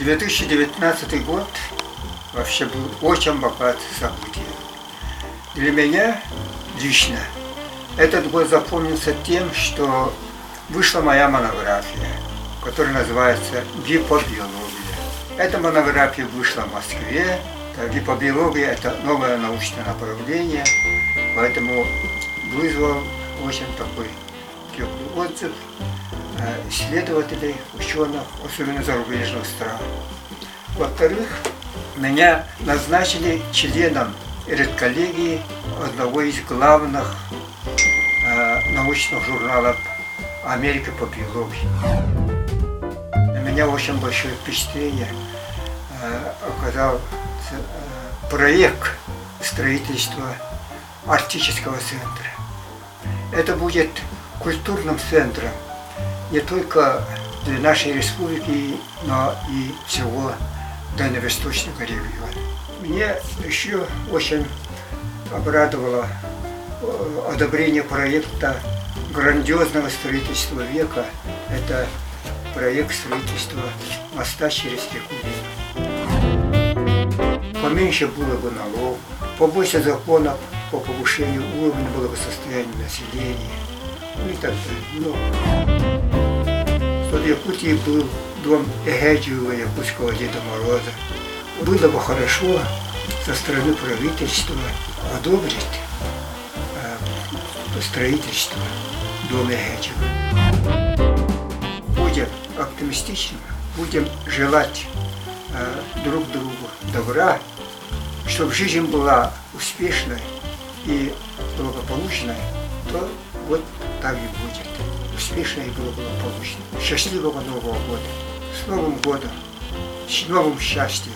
2019 год вообще был очень богат событиями. Для меня лично этот год запомнился тем, что вышла моя монография, которая называется «Гипобиология». Эта монография вышла в Москве. Гипобиология – это новое научное направление, поэтому вызвал очень такой теплый отзыв исследователей, ученых, особенно зарубежных стран. Во-вторых, меня назначили членом редколлегии одного из главных научных журналов Америки по биологии. На меня очень большое впечатление оказал проект строительства арктического центра. Это будет культурным центром не только для нашей республики, но и всего дальневосточного региона. Мне еще очень обрадовало одобрение проекта грандиозного строительства века. Это проект строительства моста через реку Вену. Поменьше было бы налогов, побольше законов по повышению уровня благосостояния населения, ну и так далее. В Якутии был дом Эгедиева, якутского Деда Мороза. Было бы хорошо со стороны правительства одобрить строительство дома Эгедиева. Будем оптимистичными, будем желать друг другу добра, чтобы жизнь была успешной и благополучной, то вот так и будет. Успешно и благополучно. Счастливого Нового года! С Новым годом! С новым счастьем!